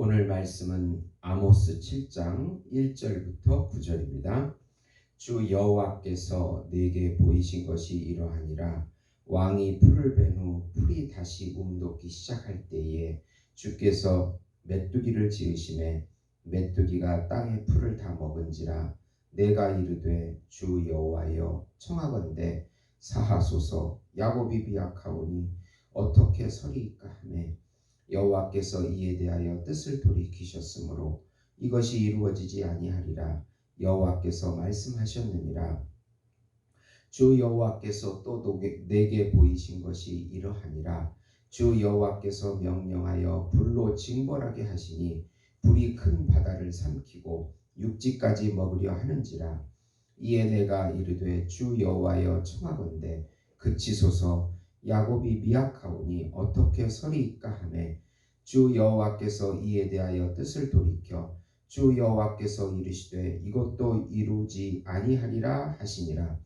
오늘 말씀은 아모스 7장 1절부터 9절입니다. 주 여호와께서 내게 보이신 것이 이러하니라. 왕이 풀을 벤 후 풀이 다시 움돋기 시작할 때에 주께서 메뚜기를 지으심에 메뚜기가 땅의 풀을 다 먹은지라. 내가 이르되 주 여호와여 청하건대 사하소서. 야곱이 비약하오니 어떻게 서리이까 하매 여호와께서 이에 대하여 뜻을 돌이키셨으므로 이것이 이루어지지 아니하리라. 여호와께서 말씀하셨느니라. 주 여호와께서 또 내게 보이신 것이 이러하니라. 주 여호와께서 명령하여 불로 징벌하게 하시니 불이 큰 바다를 삼키고 육지까지 먹으려 하는지라. 이에 내가 이르되 주 여호와여 청하건대 그치소서. 야곱이 미약하오니 어떻게 서리이까 하매 주 여호와께서 이에 대하여 뜻을 돌이켜 주 여호와께서 이르시되 이것도 이루지 아니하리라 하시니라.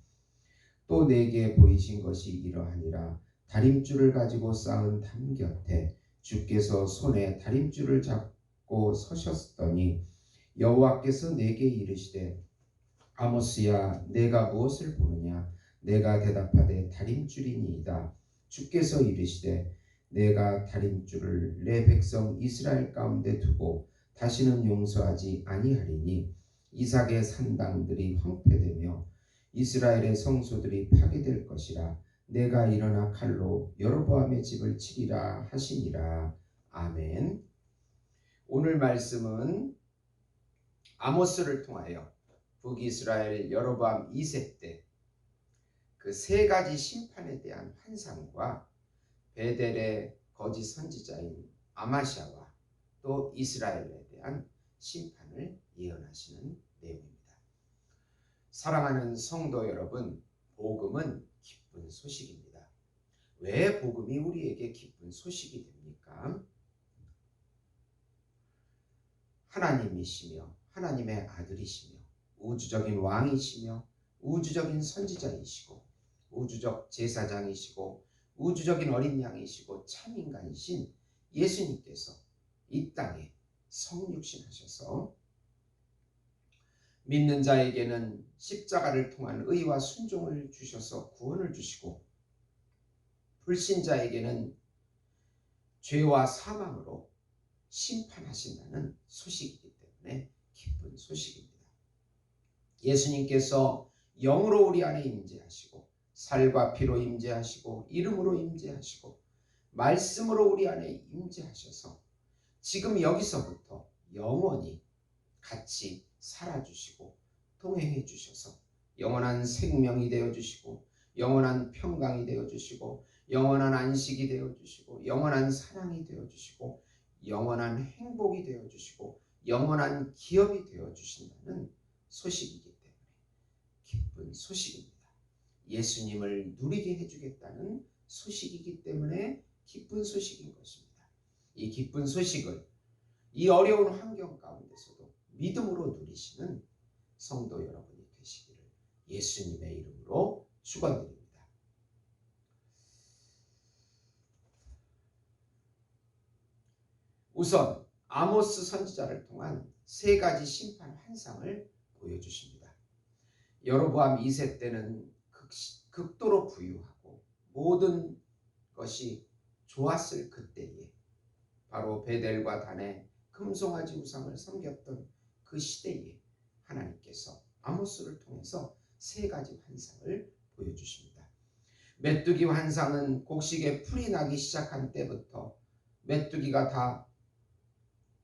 또 내게 보이신 것이 이러하니라. 다림줄을 가지고 쌓은 담 곁에 주께서 손에 다림줄을 잡고 서셨더니 여호와께서 내게 이르시되 아모스야 내가 무엇을 보느냐. 내가 대답하되 다림줄이니이다. 주께서 이르시되 내가 다림줄을 내 백성 이스라엘 가운데 두고 다시는 용서하지 아니하리니 이삭의 산당들이 황폐되며 이스라엘의 성소들이 파괴될 것이라. 내가 일어나 칼로 여로보암의 집을 치리라 하시니라. 아멘. 오늘 말씀은 아모스를 통하여 북이스라엘 여로보암 2세 때 그 세 가지 심판에 대한 환상과 베델의 거짓 선지자인 아마시아와 또 이스라엘에 대한 심판을 예언하시는 내용입니다. 사랑하는 성도 여러분, 복음은 기쁜 소식입니다. 왜 복음이 우리에게 기쁜 소식이 됩니까? 하나님이시며 하나님의 아들이시며 우주적인 왕이시며 우주적인 선지자이시고 우주적 제사장이시고 우주적인 어린 양이시고 참인간이신 예수님께서 이 땅에 성육신하셔서 믿는 자에게는 십자가를 통한 의와 순종을 주셔서 구원을 주시고 불신자에게는 죄와 사망으로 심판하신다는 소식이기 때문에 기쁜 소식입니다. 예수님께서 영으로 우리 안에 임재하시고 살과 피로 임재하시고 이름으로 임재하시고 말씀으로 우리 안에 임재하셔서 지금 여기서부터 영원히 같이 살아주시고 동행해 주셔서 영원한 생명이 되어주시고 영원한 평강이 되어주시고 영원한 안식이 되어주시고 영원한 사랑이 되어주시고 영원한 행복이 되어주시고 영원한 기업이 되어주신다는 소식이기 때문에 기쁜 소식입니다. 예수님을 누리게 해주겠다는 소식이기 때문에 기쁜 소식인 것입니다. 이 기쁜 소식을 이 어려운 환경 가운데서도 믿음으로 누리시는 성도 여러분이 되시기를 예수님의 이름으로 축원드립니다. 우선 아모스 선지자를 통한 세 가지 심판 환상을 보여주십니다. 여로보암 2세 때는 극도로 부유하고 모든 것이 좋았을 그때에 바로 베델과 단에 금송아지 우상을 섬겼던 그 시대에 하나님께서 아모스를 통해서 세 가지 환상을 보여주십니다. 메뚜기 환상은 곡식에 풀이 나기 시작한 때부터 메뚜기가 다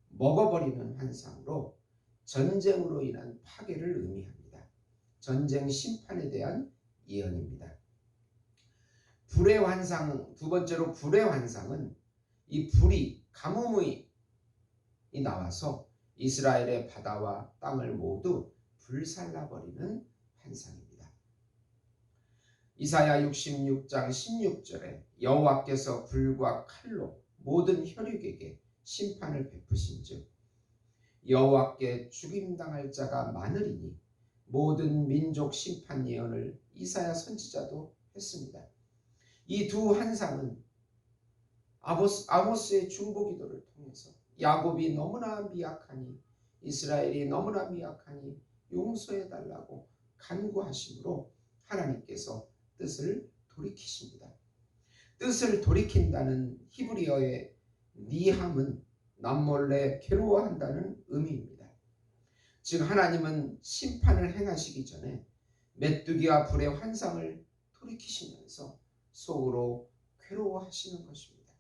먹어버리는 환상으로 전쟁으로 인한 파괴를 의미합니다. 전쟁 심판에 대한 예언입니다. 불의 환상, 두 번째로 불의 환상은 이 불이 가뭄이 나와서 이스라엘의 바다와 땅을 모두 불살라버리는 환상입니다. 이사야 66장 16절에 여호와께서 불과 칼로 모든 혈육에게 심판을 베푸신즉 여호와께 죽임당할 자가 많으리니 모든 민족 심판 예언을 이사야 선지자도 했습니다. 이 두 환상은 아모스의 중보기도를 통해서 야곱이 너무나 미약하니, 이스라엘이 너무나 미약하니 용서해달라고 간구하심으로 하나님께서 뜻을 돌이키십니다. 뜻을 돌이킨다는 히브리어의 니함은 남몰래 괴로워한다는 의미입니다. 즉 하나님은 심판을 행하시기 전에 메뚜기와 불의 환상을 돌이키시면서 속으로 괴로워하시는 것입니다.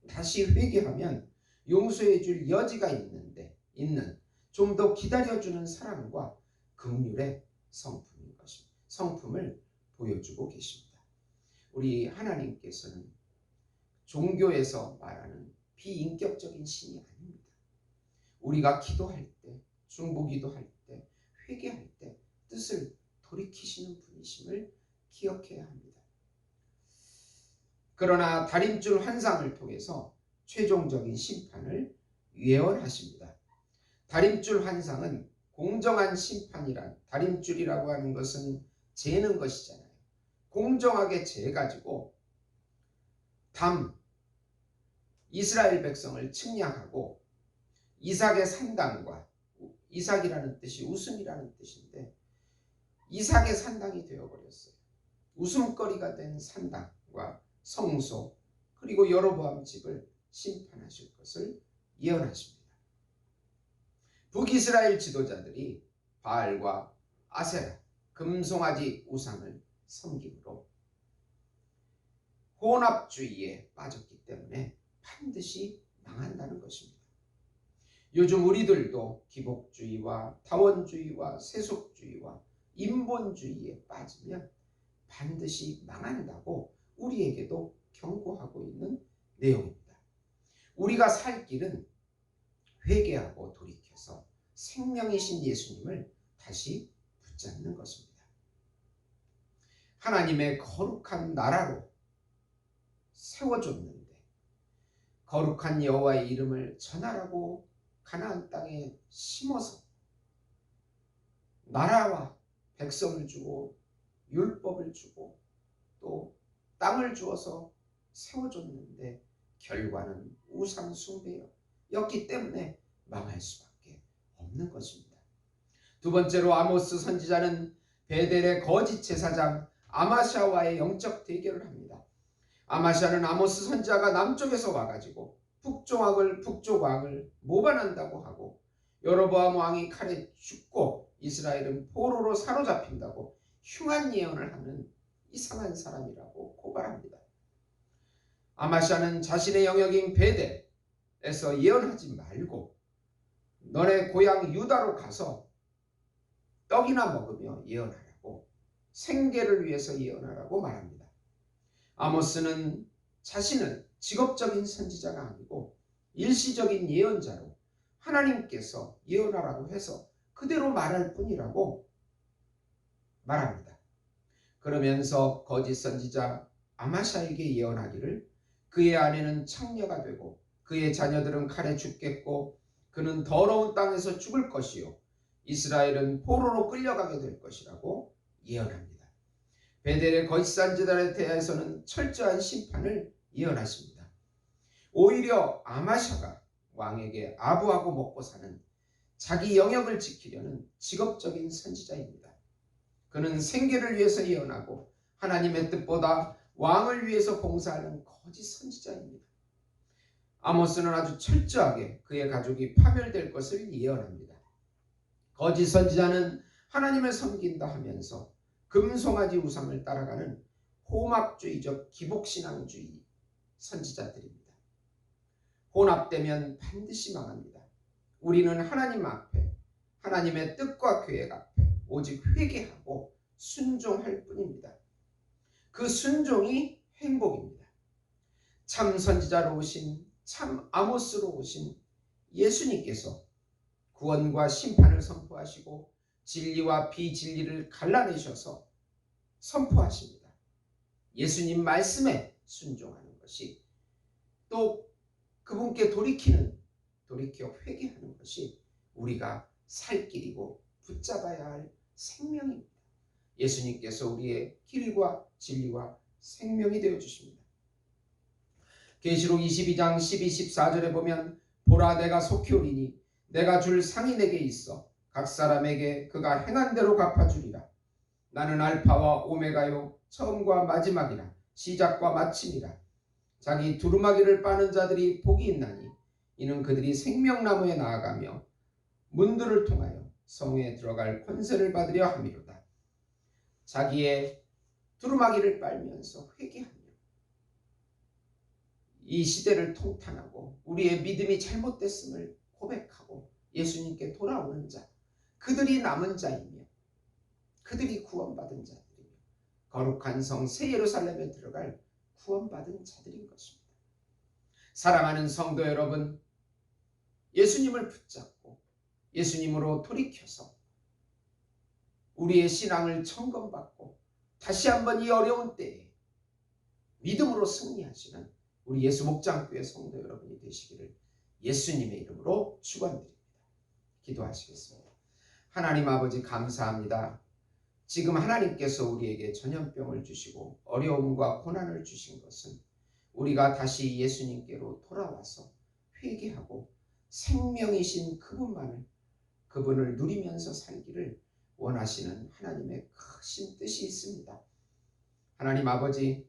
다시 회개하면 용서해 줄 여지가 있는 좀 더 기다려주는 사랑과 긍휼의 성품인 것입니다. 성품을 보여주고 계십니다. 우리 하나님께서는 종교에서 말하는 비인격적인 신이 아닙니다. 우리가 기도할 때, 중보기도할 때, 회개할 때 뜻을 돌이키시는 분이심을 기억해야 합니다. 그러나 다림줄 환상을 통해서 최종적인 심판을 예언하십니다. 다림줄 환상은 공정한 심판이란, 다림줄이라고 하는 것은 재는 것이잖아요. 공정하게 재가지고 이스라엘 백성을 측량하고 이삭의 산당과, 이삭이라는 뜻이 웃음이라는 뜻인데 이삭의 산당이 되어버렸어요. 웃음거리가 된 산당과 성소 그리고 여로보암 집을 심판하실 것을 예언하십니다. 북이스라엘 지도자들이 바알과 아세라, 금송아지 우상을 섬김으로 혼합주의에 빠졌기 때문에 반드시 망한다는 것입니다. 요즘 우리들도 기복주의와 다원주의와 세속주의와 인본주의에 빠지면 반드시 망한다고 우리에게도 경고하고 있는 내용입니다. 우리가 살 길은 회개하고 돌이켜서 생명이신 예수님을 다시 붙잡는 것입니다. 하나님의 거룩한 나라로 세워줬는데 거룩한 여호와의 이름을 전하라고 가나안 땅에 심어서 나라와 백성을 주고 율법을 주고 또 땅을 주어서 세워줬는데 결과는 우상 숭배였기 때문에 망할 수밖에 없는 것입니다. 두 번째로 아모스 선지자는 베델의 거짓 제사장 아마샤와의 영적 대결을 합니다. 아마샤는 아모스 선지자가 남쪽에서 와가지고 북쪽 왕을 모반한다고 하고 여로보암 왕이 칼에 죽고 이스라엘은 포로로 사로잡힌다고 흉한 예언을 하는 이상한 사람이라고 고발합니다. 아마샤는 자신의 영역인 베델에서 예언하지 말고 너네 고향 유다로 가서 떡이나 먹으며 예언하라고, 생계를 위해서 예언하라고 말합니다. 아모스는 자신은 직업적인 선지자가 아니고 일시적인 예언자로 하나님께서 예언하라고 해서 그대로 말할 뿐이라고 말합니다. 그러면서 거짓 선지자 아마샤에게 예언하기를 그의 아내는 창녀가 되고 그의 자녀들은 칼에 죽겠고 그는 더러운 땅에서 죽을 것이요 이스라엘은 포로로 끌려가게 될 것이라고 예언합니다. 베델의 거짓 선지자에 대해서는 철저한 심판을 예언하십니다. 오히려 아마샤가 왕에게 아부하고 먹고 사는 자기 영역을 지키려는 직업적인 선지자입니다. 그는 생계를 위해서 예언하고 하나님의 뜻보다 왕을 위해서 봉사하는 거짓 선지자입니다. 아모스는 아주 철저하게 그의 가족이 파멸될 것을 예언합니다. 거짓 선지자는 하나님을 섬긴다 하면서 금송아지 우상을 따라가는 호막주의적 기복신앙주의 선지자들입니다. 혼합되면 반드시 망합니다. 우리는 하나님 앞에, 하나님의 뜻과 계획 앞에 오직 회개하고 순종할 뿐입니다. 그 순종이 행복입니다. 참 선지자로 오신, 참 아모스로 오신 예수님께서 구원과 심판을 선포하시고 진리와 비진리를 갈라내셔서 선포하십니다. 예수님 말씀에 순종하는 것이, 또 그분께 돌이켜 회개하는 것이 우리가 살 길이고 붙잡아야 할 생명입니다. 예수님께서 우리의 길과 진리와 생명이 되어 주십니다. 계시록 22장 12, 14절에 보면 보라, 내가 속히 오리니 내가 줄 상이 내게 있어 각 사람에게 그가 행한 대로 갚아주리라. 나는 알파와 오메가요 처음과 마지막이라 시작과 마침이라. 자기 두루마기를 빠는 자들이 복이 있나니 이는 그들이 생명나무에 나아가며 문들을 통하여 성에 들어갈 권세를 받으려 함이로다. 자기의 두루마기를 빨면서 회개하며 이 시대를 통탄하고 우리의 믿음이 잘못됐음을 고백하고 예수님께 돌아오는 자, 그들이 남은 자이며 그들이 구원받은 자들이며 거룩한 성 새 예루살렘에 들어갈 구원받은 자들인 것입니다. 사랑하는 성도 여러분, 예수님을 붙잡고 예수님으로 돌이켜서 우리의 신앙을 점검받고 다시 한번 이 어려운 때에 믿음으로 승리하시는 우리 예수 목장교회 성도 여러분이 되시기를 예수님의 이름으로 축원드립니다. 기도하시겠습니다. 하나님 아버지, 감사합니다. 지금 하나님께서 우리에게 전염병을 주시고 어려움과 고난을 주신 것은 우리가 다시 예수님께로 돌아와서 회개하고 생명이신 그분을 누리면서 살기를 원하시는 하나님의 크신 뜻이 있습니다. 하나님 아버지,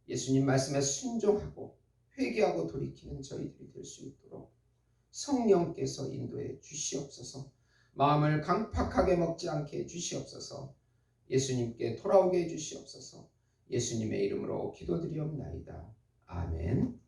예수님 말씀에 순종하고 회개하고 돌이키는 저희들이 될 수 있도록 성령께서 인도해 주시옵소서. 마음을 강팍하게 먹지 않게 해주시옵소서. 예수님께 돌아오게 해주시옵소서. 예수님의 이름으로 기도드리옵나이다. 아멘.